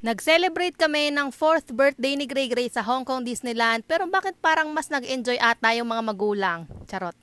Nag-celebrate kami ng 4th birthday ni Gray Gray sa Hong Kong Disneyland, pero bakit parang mas nag-enjoy ata yung mga magulang? Charot.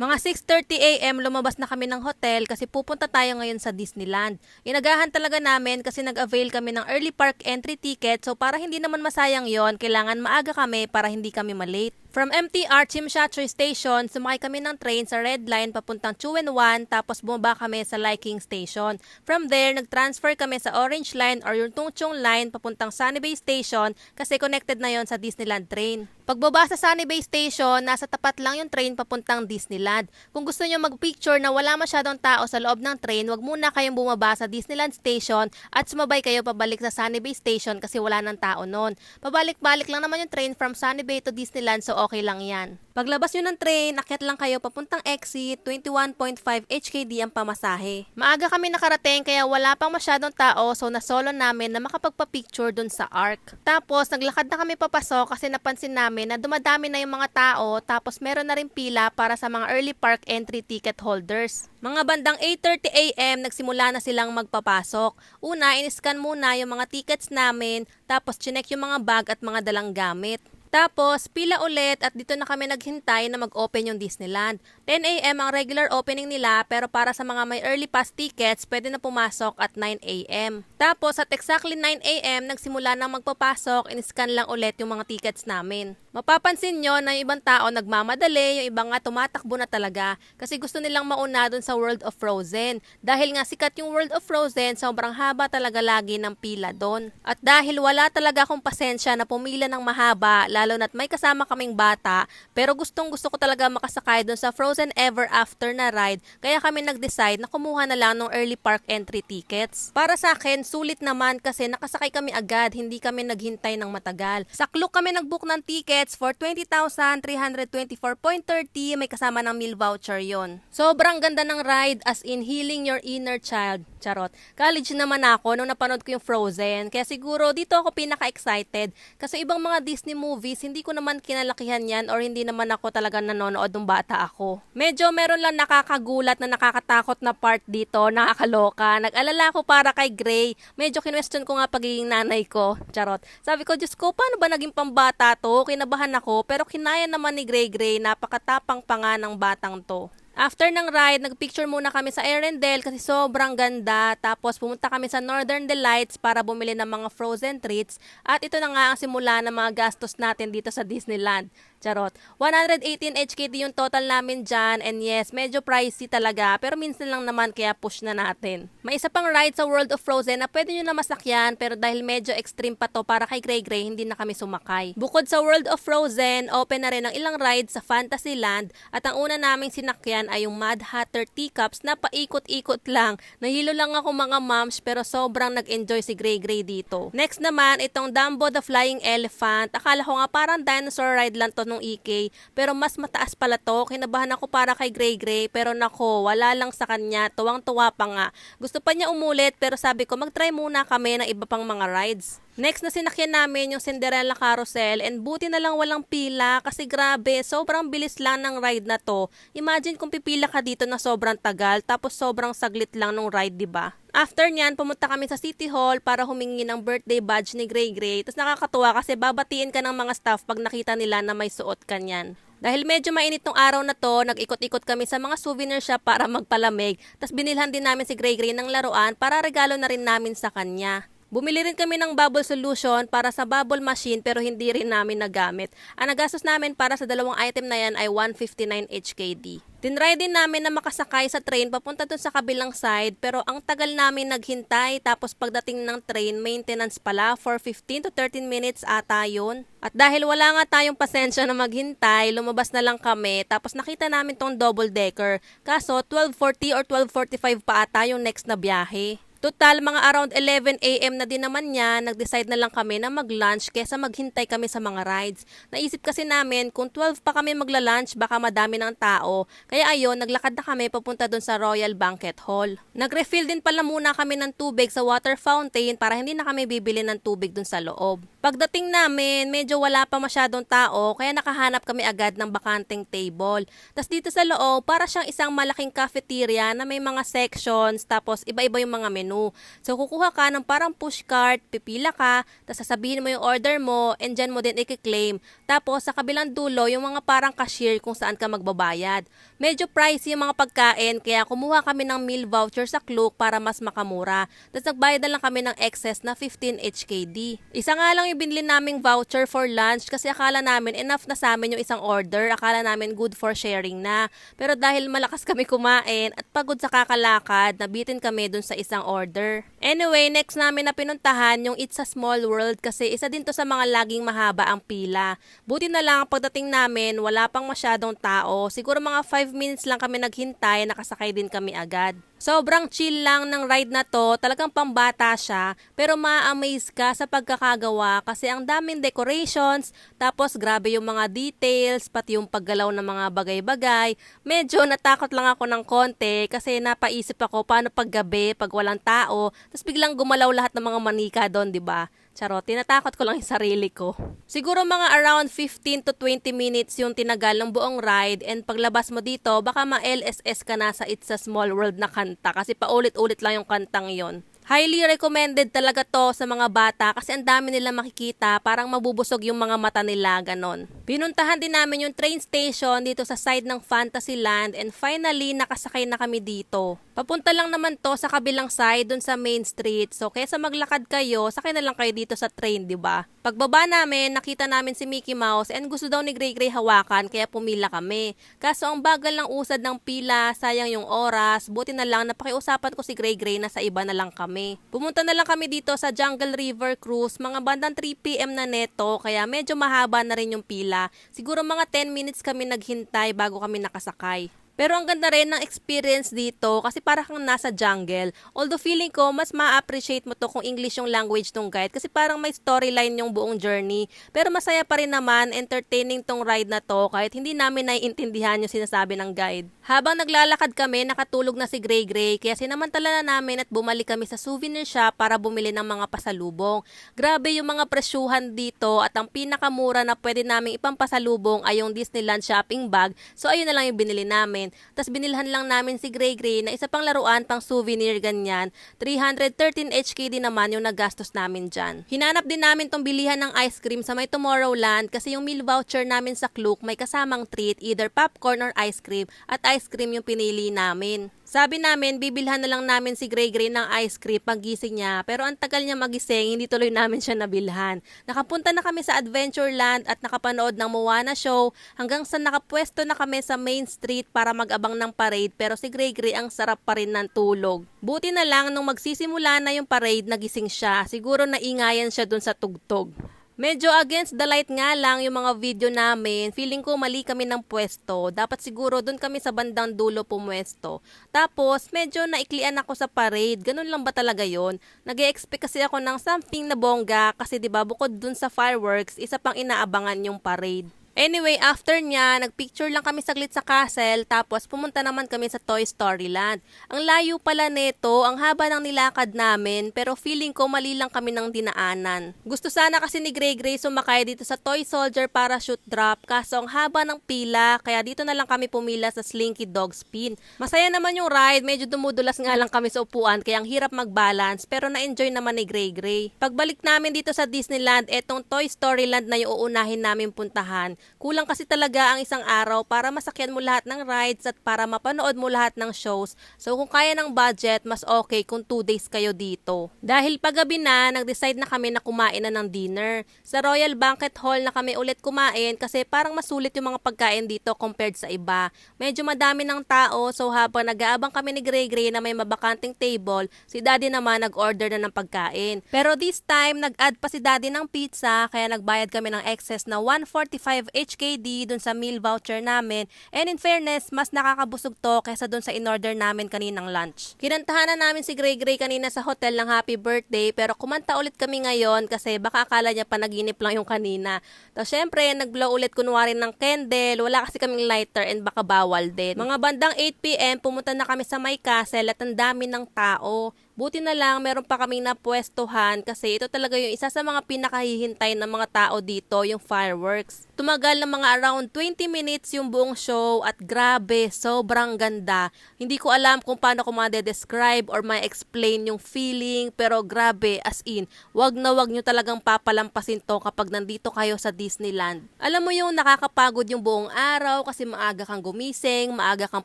Mga 6:30 AM lumabas na kami ng hotel kasi pupunta tayo ngayon sa Disneyland. Inagahan talaga namin kasi nag-avail kami ng early park entry ticket, so para hindi naman masayang yon, kailangan maaga kami para hindi kami malate. From MTR Tsim Sha Tsui Station, sumakay kami ng train sa Red Line papuntang Tsuen Wan, tapos bumaba kami sa Lai King Station. From there, nag-transfer kami sa Orange Line or yung Tung Chung Line papuntang Sunny Bay Station kasi connected na yon sa Disneyland train. Pagbaba sa Sunny Bay Station, nasa tapat lang yung train papuntang Disneyland. Kung gusto nyo mag-picture na wala masyadong tao sa loob ng train, wag muna kayong bumaba sa Disneyland Station at sumabay kayo pabalik sa Sunny Bay Station kasi wala ng tao noon. Pabalik-balik lang naman yung train from Sunny Bay to Disneyland, so okay lang yan. Paglabas nyo ng train, akyat lang kayo papuntang exit, 21.5 HKD ang pamasahe. Maaga kami nakarating kaya wala pang masyadong tao, so nasolo namin na makapagpa-picture dun sa Ark. Tapos naglakad na kami papasok kasi napansin namin na dumadami na yung mga tao, tapos meron na rin pila para sa mga early park entry ticket holders. Mga bandang 8:30 AM nagsimula na silang magpapasok. Una, in-scan muna yung mga tickets namin, tapos chinek yung mga bag at mga dalang gamit. Tapos, pila ulit at dito na kami naghintay na mag-open yung Disneyland. 10 AM ang regular opening nila, pero para sa mga may early pass tickets, pwede na pumasok at 9 AM. Tapos, at exactly 9 AM, nagsimula na magpapasok, in-scan lang ulit yung mga tickets namin. Mapapansin nyo na yung ibang tao nagmamadali, yung iba nga tumatakbo na talaga kasi gusto nilang mauna dun sa World of Frozen. Dahil nga sikat yung World of Frozen, sobrang haba talaga lagi ng pila doon. At dahil wala talaga akong pasensya na pumila ng mahaba, lalo na't may kasama kaming bata, pero gustong gusto ko talaga makasakay doon sa Frozen Ever After na ride, kaya kami nag-decide na kumuha na lang ng early park entry tickets. Para sa akin, sulit naman kasi nakasakay kami agad, hindi kami naghintay ng matagal. Sa Klook kami nag-book ng tickets for 20,324.30, may kasama ng meal voucher yon. Sobrang ganda ng ride, as in healing your inner child. Charot. College naman ako nung napanood ko yung Frozen, kaya siguro dito ako pinaka-excited kasi ibang mga Disney movies hindi ko naman kinalakihan yan or hindi naman ako talaga nanonood nung bata ako. Medyo meron lang nakakagulat na nakakatakot na part dito, nakakaloka. Nag-alala ako para kay Gray. Medyo kinwestiyon ko nga pagiging nanay ko. Charot. Sabi ko, Diyos ko, paano ba naging pambata to? Kinabahan ako, pero kinaya naman ni Gray Gray, napakatapang pa nga ng batang to. After ng ride, nagpicture muna kami sa Arendelle kasi sobrang ganda. Tapos pumunta kami sa Northern Delights para bumili ng mga frozen treats. At ito na nga ang simula ng mga gastos natin dito sa Disneyland. Charot. 118 HKD yung total namin dyan. And yes, medyo pricey talaga. Pero minsan lang naman kaya push na natin. May isa pang ride sa World of Frozen na pwede nyo na masakyan. Pero dahil medyo extreme pa to para kay Gray Gray, hindi na kami sumakay. Bukod sa World of Frozen, open na rin ang ilang rides sa Fantasyland. At ang una naming sinakyan ay yung Mad Hatter Teacups na paikot-ikot lang. Nahilo lang ako mga moms pero sobrang nag-enjoy si Gray Gray dito. Next naman, itong Dumbo the Flying Elephant. Akala ko nga parang dinosaur ride lang to nung EK, pero mas mataas pala to. Kinabahan ako para kay Gray Gray, pero nako, wala lang sa kanya. Tuwang-tuwa pa nga. Gusto pa niya umulit, pero sabi ko mag-try muna kami ng iba pang mga rides. Next na sinakyan namin yung Cinderella Carousel, and buti na lang walang pila kasi grabe, sobrang bilis lang ng ride na to. Imagine kung pipila ka dito na sobrang tagal tapos sobrang saglit lang nung ride, diba? After nyan, pumunta kami sa City Hall para humingi ng birthday badge ni Gray Gray. Tapos nakakatuwa kasi babatiin ka ng mga staff pag nakita nila na may suot ka nyan. Dahil medyo mainit tong araw na to, nag-ikot-ikot kami sa mga souvenir shop para magpalamig. Tapos binilhan din namin si Gray Gray ng laruan para regalo na rin namin sa kanya. Bumili rin kami ng bubble solution para sa bubble machine pero hindi rin namin nagamit. Ang nagastos namin para sa dalawang item na yan ay 159 HKD. Tinry din namin na makasakay sa train papunta dun sa kabilang side pero ang tagal namin naghintay, tapos pagdating ng train maintenance pala for 15 to 13 minutes ata yun. At dahil wala nga tayong pasensya na maghintay, lumabas na lang kami tapos nakita namin tong double decker. Kaso 12:40 or 12:45 pa ata yung next na biyahe. Total, mga around 11 AM na din naman niya, nag-decide na lang kami na mag-lunch kesa maghintay kami sa mga rides. Naisip kasi namin, kung 12 pa kami magla-lunch, baka madami ng tao. Kaya ayun, naglakad na kami papunta dun sa Royal Banquet Hall. Nag-refill din pala muna kami ng tubig sa water fountain para hindi na kami bibili ng tubig dun sa loob. Pagdating namin, medyo wala pa masyadong tao kaya nakahanap kami agad ng bakanteng table. Tapos dito sa loob, para siyang isang malaking cafeteria na may mga sections tapos iba-iba yung mga menu. So kukuha ka ng parang push cart, pipila ka, tapos sasabihin mo yung order mo and dyan mo din i-claim. Tapos sa kabilang dulo, yung mga parang cashier kung saan ka magbabayad. Medyo pricey yung mga pagkain kaya kumuha kami ng meal voucher sa Klook para mas makamura. Tapos nagbayad na lang kami ng excess na 15 HKD. Isa nga lang yung binili naming voucher for lunch kasi akala namin enough na sa amin yung isang order. Akala namin good for sharing na. Pero dahil malakas kami kumain at pagod sa kakalakad, nabitin kami dun sa isang order. Anyway, next namin na pinuntahan yung It's a Small World kasi isa din to sa mga laging mahaba ang pila. Buti na lang pagdating namin, wala pang masyadong tao. Siguro mga 5 minutes lang kami naghintay, nakasakay din kami agad. Sobrang chill lang ng ride na to, talagang pambata siya, pero ma-amaze ka sa pagkakagawa kasi ang daming decorations, tapos grabe yung mga details, pati yung paggalaw ng mga bagay-bagay. Medyo natakot lang ako ng konti kasi napaisip ako paano paggabi, pag walang tao, tapos biglang gumalaw lahat ng mga manika doon, di ba? Charot, tinatakot ko lang yung sarili ko. Siguro mga around 15 to 20 minutes yung tinagal ng buong ride and paglabas mo dito, baka ma-LSS ka na sa It's a Small World na kanta kasi paulit-ulit lang yung kantang yon. Highly recommended talaga to sa mga bata kasi ang dami nila makikita, parang mabubusog yung mga mata nila, ganon. Pinuntahan din namin yung train station dito sa side ng Fantasyland and finally nakasakay na kami dito. Papunta lang naman to sa kabilang side dun sa main street. So kaysa maglakad kayo, sakay na lang kayo dito sa train, di ba? Pagbaba namin, nakita namin si Mickey Mouse and gusto daw ni Gray Gray hawakan kaya pumila kami. Kaso ang bagal ng usad ng pila, sayang yung oras, buti na lang napakiusapan ko si Gray Gray na sa iba na lang kami. Pumunta na lang kami dito sa Jungle River Cruise, mga bandang 3 PM na neto kaya medyo mahaba na rin yung pila. Siguro mga 10 minutes kami naghintay bago kami nakasakay. Pero ang ganda rin ng experience dito kasi para kang nasa jungle. Although feeling ko mas ma-appreciate mo to kung English yung language ng guide kasi parang may storyline yung buong journey. Pero masaya pa rin naman, entertaining tong ride na to kahit hindi namin naiintindihan yung sinasabi ng guide. Habang naglalakad kami, nakatulog na si Gray Gray kaya sinamantala na namin at bumalik kami sa souvenir shop para bumili ng mga pasalubong. Grabe yung mga presyuhan dito at ang pinakamura na pwede naming ipampasalubong ay yung Disneyland shopping bag. So ayun na lang yung binili namin. Tapos binilhan lang namin si Gray Gray na isa pang laruan pang souvenir ganyan. 313 HKD naman yung nagastos namin dyan. Hinanap din namin tong bilihan ng ice cream sa may Tomorrowland kasi yung meal voucher namin sa Klook may kasamang treat, either popcorn or ice cream, at ice cream yung pinili namin. Sabi namin, bibilhan na lang namin si Gray Gray ng ice cream paggising niya, pero ang tagal niya magising, hindi tuloy namin siya nabilhan. Nakapunta na kami sa Adventureland at nakapanood ng Moana show hanggang sa nakapwesto na kami sa Main Street para mag-abang ng parade, pero si Gray Gray ang sarap pa rin ng tulog. Buti na lang nung magsisimula na yung parade, nagising siya. Siguro naingayan siya dun sa tugtog. Medyo against the light nga lang yung mga video namin. Feeling ko mali kami ng pwesto. Dapat siguro doon kami sa bandang dulo pumwesto. Tapos medyo naiklian ako sa parade. Ganun lang ba talaga yon? Nag-e-expect kasi ako ng something na bongga kasi 'di ba bukod dun sa fireworks, isa pang inaabangan yung parade. Anyway, after niya, nagpicture lang kami saglit sa castle, tapos pumunta naman kami sa Toy Story Land. Ang layo pala nito, ang haba ng nilakad namin, pero feeling ko mali lang kami ng dinaanan. Gusto sana kasi ni Gray Gray sumakay dito sa Toy Soldier Parachute Drop, kaso ang haba ng pila, kaya dito na lang kami pumila sa Slinky Dog Spin. Masaya naman yung ride, medyo dumudulas nga lang kami sa upuan, kaya ang hirap mag-balance, pero na-enjoy naman ni Gray Gray. Pagbalik namin dito sa Disneyland, etong Toy Story Land na yung uunahin namin puntahan. Kulang kasi talaga ang isang araw para masakyan mo lahat ng rides at para mapanood mo lahat ng shows. So kung kaya ng budget, mas okay kung 2 days kayo dito. Dahil paggabi na, nag-decide na kami na kumain na ng dinner. Sa Royal Banquet Hall na kami ulit kumain kasi parang masulit yung mga pagkain dito compared sa iba. Medyo madami ng tao, so habang nag-aabang kami ni Gray Gray na may mabakanting table, si Daddy naman nag-order na ng pagkain. Pero this time, nag-add pa si Daddy ng pizza kaya nagbayad kami ng excess na 145 HKD dun sa meal voucher namin, and in fairness, mas nakakabusog to kaysa dun sa in-order namin kaninang lunch. Kinantahan na namin si Gray Gray kanina sa hotel ng happy birthday, pero kumanta ulit kami ngayon kasi baka akala niya panaginip lang yung kanina. Tapos syempre, nag-blow ulit kunwari ng candle, wala kasi kaming lighter and baka bawal din. Mga bandang 8 PM, pumunta na kami sa may castle at ang dami ng tao. Buti na lang meron pa kaming napwestuhan kasi ito talaga yung isa sa mga pinakahihintay ng mga tao dito, yung fireworks. Tumagal ng mga around 20 minutes yung buong show at grabe, sobrang ganda. Hindi ko alam kung paano ko ma-describe or ma-explain yung feeling, pero grabe, as in, wag na wag nyo talagang papalampasin to kapag nandito kayo sa Disneyland. Alam mo yung nakakapagod yung buong araw kasi maaga kang gumising, maaga kang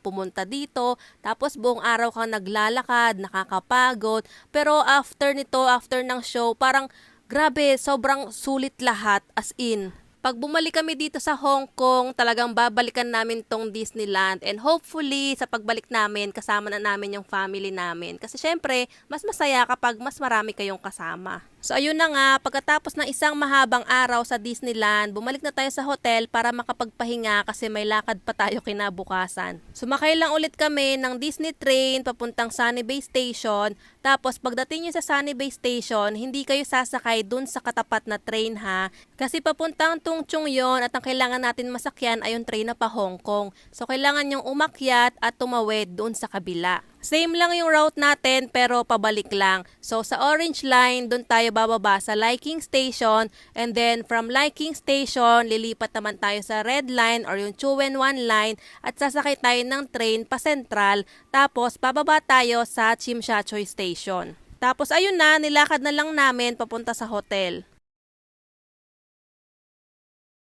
pumunta dito, tapos buong araw kang naglalakad, nakakapagod. Pero after nito, after ng show, parang grabe, sobrang sulit lahat, as in. Pag bumalik kami dito sa Hong Kong, talagang babalikan namin tong Disneyland and hopefully sa pagbalik namin, kasama na namin yung family namin. Kasi syempre, mas masaya kapag mas marami kayong kasama. So ayun na nga, pagkatapos ng isang mahabang araw sa Disneyland, bumalik na tayo sa hotel para makapagpahinga kasi may lakad pa tayo kinabukasan. Sumakay lang ulit kami ng Disney train papuntang Sunny Bay Station. Tapos pagdating nyo sa Sunny Bay Station, hindi kayo sasakay dun sa katapat na train ha. Kasi papuntang Tung Chung yon at ang kailangan natin masakyan ay yung train na pa Hong Kong. So kailangan yung umakyat at tumawid dun sa kabila. Same lang yung route natin pero pabalik lang. So sa Orange Line, doon tayo bababa sa Liking Station and then from Liking Station, lilipat naman tayo sa Red Line or yung Chuen Wan Line at sasakay tayo ng train pa Central tapos bababa tayo sa Tsim Sha Tsui Station. Tapos ayun na, nilakad na lang namin papunta sa hotel.